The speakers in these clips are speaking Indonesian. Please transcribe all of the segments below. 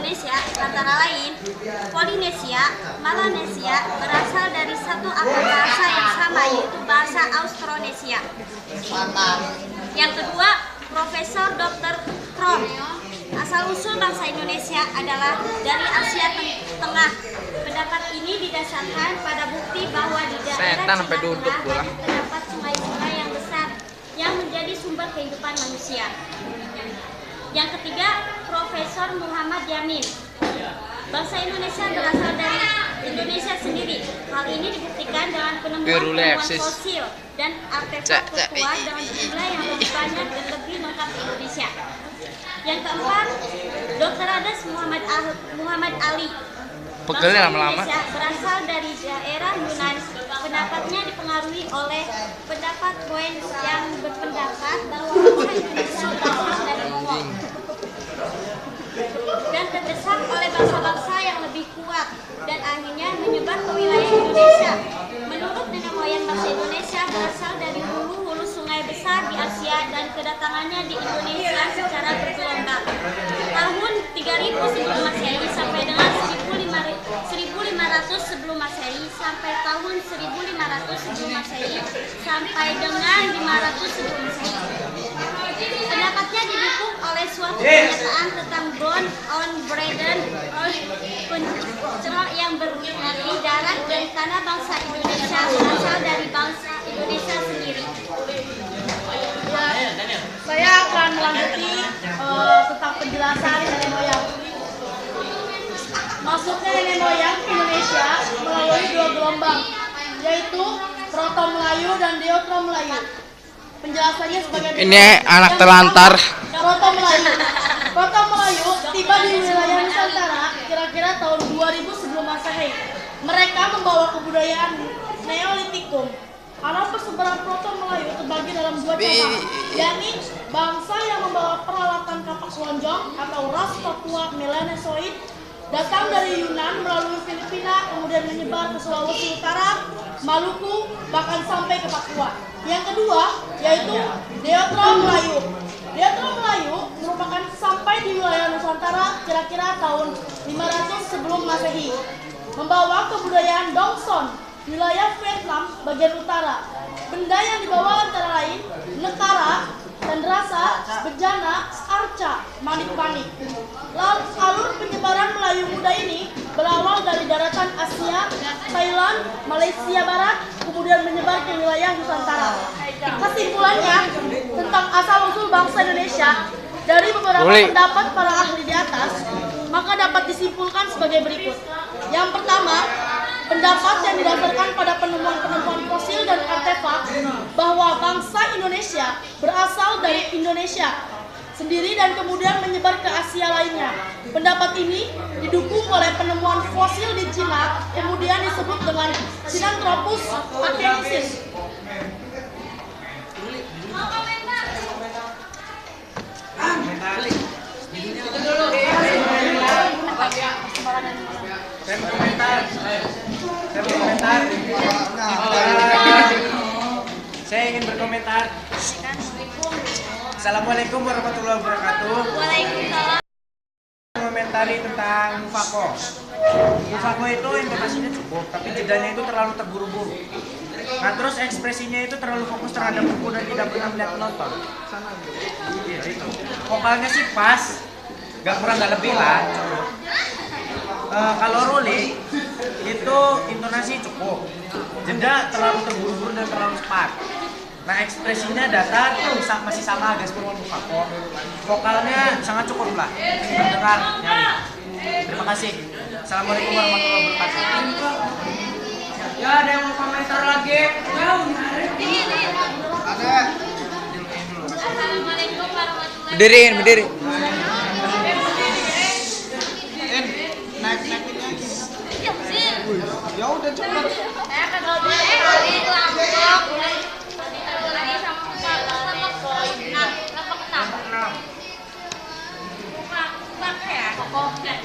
Indonesia antara lain Polinesia, Melanesia berasal dari satu akar bahasa yang sama, yaitu bahasa Austronesia. Yang kedua, Profesor Dr. Krom. Asal-usul bangsa Indonesia adalah dari Asia Tengah. Pendapat ini didasarkan pada bukti bahwa di daerah Cina Tengah terdapat sungai-sungai yang besar yang menjadi sumber kehidupan manusia. Yang ketiga, Profesor Muhammad Yamin. Bangsa Indonesia berasal dari Indonesia sendiri. Hal ini dibuktikan dengan penemuan fosil dan artefak tertua dengan jumlah yang lebih banyak dan lebih lengkap di Indonesia. Yang keempat, Dr. Adas Muhammad Ali. Bangsa Indonesia berasal dari daerah Yunani. Pendapatnya dipengaruhi oleh pendapat Boen yang berpendapat bahwa bangsa Indonesia berasal dari Mongol dan terdesak oleh bangsa-bangsa yang lebih kuat dan akhirnya menyebar ke wilayah Indonesia. Menurut nenek moyang bangsa Indonesia berasal dari hulu-hulu sungai besar di Asia dan kedatangannya di Indonesia secara bergelombang. Tahun 3000 sebelum Masehi sampai dengan 1500 sebelum Masehi sampai tahun 1500 sebelum Masehi sampai dengan 500 sebelum Masehi. Pendapatnya didukung oleh suatu pernyataan tentang Bond on Braden pencerok yang berarti darat dan tanah bangsa Indonesia berasal dari bangsa Indonesia sendiri. Saya akan melanjuti tentang penjelasan nenek moyang. Masuknya nenek moyang ke Indonesia melalui dua gelombang, yaitu Proto Melayu dan Deutero Melayu. Penjelasannya sebagai berikut. Ini anak terlantar. Proto Melayu tiba di wilayah Nusantara kira-kira tahun 2000 sebelum Masehi. Mereka membawa kebudayaan Neolitikum. Alam persebaran Proto Melayu terbagi dalam dua cabang, yakni bangsa yang membawa peralatan kapak lonjong atau ras Papua Melanesoid datang dari Yunan melalui Filipina, kemudian menyebar ke Sulawesi Utara, Maluku, bahkan sampai ke Papua. Yang kedua yaitu Deutero Melayu. Deutero Melayu merupakan sampai di wilayah Nusantara kira-kira tahun 500 sebelum Masehi, membawa kebudayaan Dongson, wilayah Vietnam bagian utara. Benda yang dibawa antara lain Nekara, Tandrasa, Bejana, Arca, Manik-manik. Alur penyebaran Melayu muda ini berawal dari daratan Asia, Thailand, Malaysia Barat, kemudian menyebar ke wilayah Nusantara. Kesimpulannya tentang asal-usul bangsa Indonesia dari beberapa pendapat para ahli di atas, maka dapat disimpulkan sebagai berikut. Yang pertama, pendapat yang didasarkan pada penemuan-penemuan fosil dan artefak bahwa bangsa Indonesia berasal dari Indonesia sendiri dan kemudian menyebar ke Asia lainnya. Pendapat ini didukung oleh penemuan fosil di Cina, kemudian disebut dengan Sinanthropus akensis. Saya ingin berkomentar. Assalamualaikum warahmatullahi wabarakatuh. Waalaikumsalam. Komentari tentang Mufako. Mufako itu informasinya cukup, tapi jedanya itu terlalu terburu-buru. Nah, terus ekspresinya itu terlalu fokus terhadap buku dan tidak pernah melihat penonton. Iya, itu. Vokalnya sih pas, gak kurang gak lebih lah. Kalau Ruli itu intonasi cukup, jeda terlalu terburu-buru dan terlalu cepat. Nah, ekspresinya datar, masih sama agak seperti Mufako. Vokalnya sangat cukup lah, terdengar nyanyi. Terima kasih. Assalamualaikum warahmatullahi wabarakatuh. Ya, ada yang mau komentar lagi? Ada. Assalamualaikum warahmatullahi Berdiriin, berdiri. Ya udah cepat. Saya kedua kali kelompok lagi sama poin 6.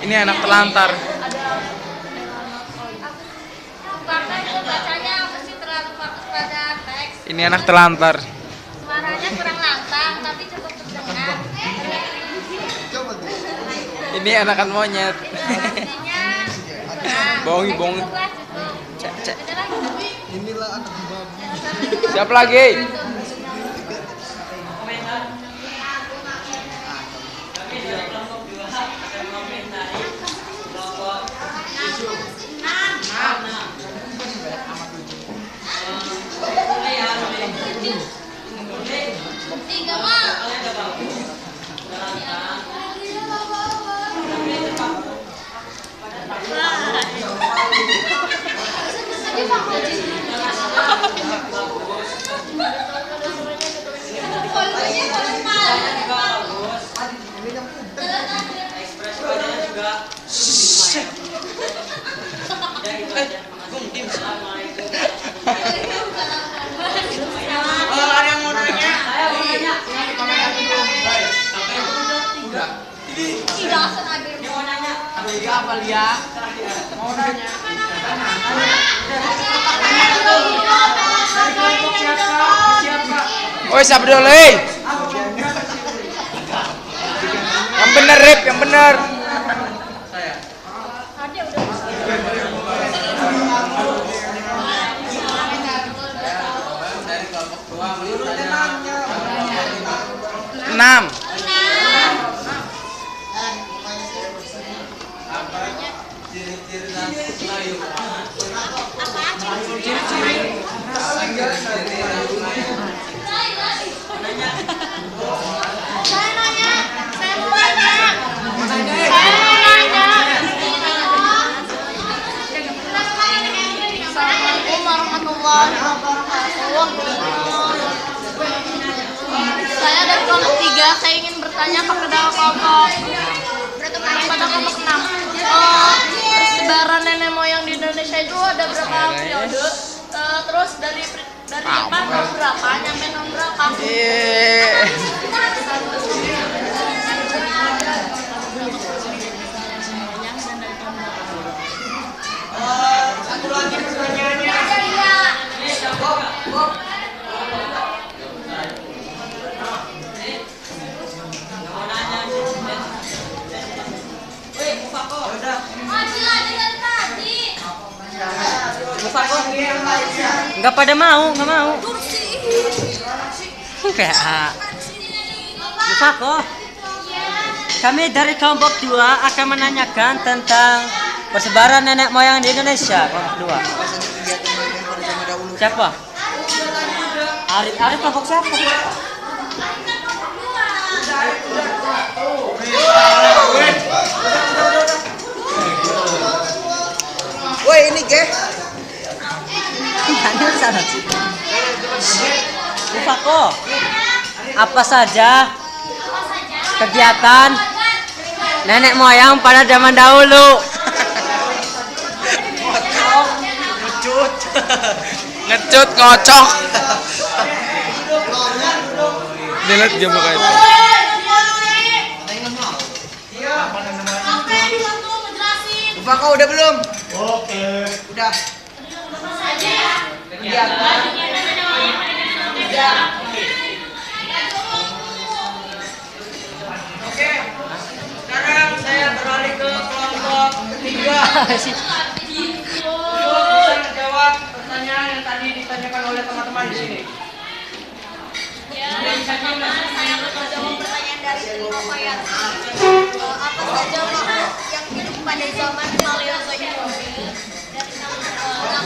Ini anak telantar. Bahkan itu bacanya mesti terlalu fokus pada teks. Ini anak telantar. Suaranya kurang lantang tapi cukup terdengar. Coba tuh. Ini anakan monyet. Bohong. Cek. Siapa lagi? Ada yang mau nanya? Apa Lia? Mau nanya? Oi, siapa dulu? Yang bener, Rip, yang bener. Enam. Assalamualaikum warahmatullahi wabarakatuh. Saya dari kelompok 3. Saya ingin bertanya kepada kelompok 6. Persebaran nenek moyang di Indonesia itu ada berapa periode? Terus dari Jepang tahun berapa nyampe tahun berapa? Satu lagi pertanyaannya. Nggak pada mau, nggak mau. Kayak lupa kok. Kami dari kelompok 2 akan menanyakan tentang persebaran nenek moyang di Indonesia. Kelompok 2. Siapa? Arif kelompok siapa? Woi, ini ke? Lupa kok. Apa saja kegiatan nenek moyang pada zaman dahulu? Ngecut, ngocok. Dilihat dia muka itu. Lupa kau udah belum? Oke. Udah. Oke. Sekarang saya beralih ke kelompok 3. Bisa menjawab pertanyaan yang tadi ditanyakan oleh teman-teman di sini. Pertama, saya menjawab pertanyaan dari kelompok yang apa saja makhluk yang hidup pada zaman Paleozoikum.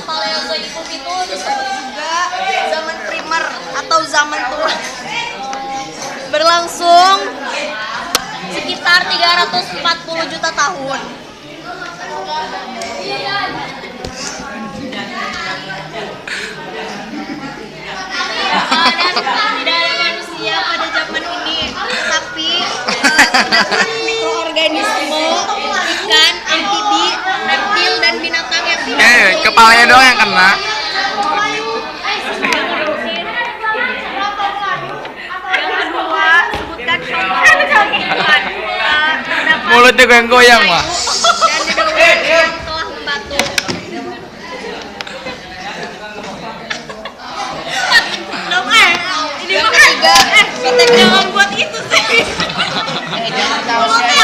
Paleozoikum itu disebut juga zaman primer atau zaman tua. Berlangsung sekitar 340 juta tahun. Dan tidak ada manusia pada zaman ini, tapi terdapat mikroorganisme, ikan, amfibi, reptil, dan binatang yang tidak Kepalanya doang yang kena. Yang kedua, sebutkan hewan. Mulutnya goyang-goyang, Wah. Dan dedaunan yang telah membatu. Ini mah kita jangan buat itu sih. Jangan tahu saya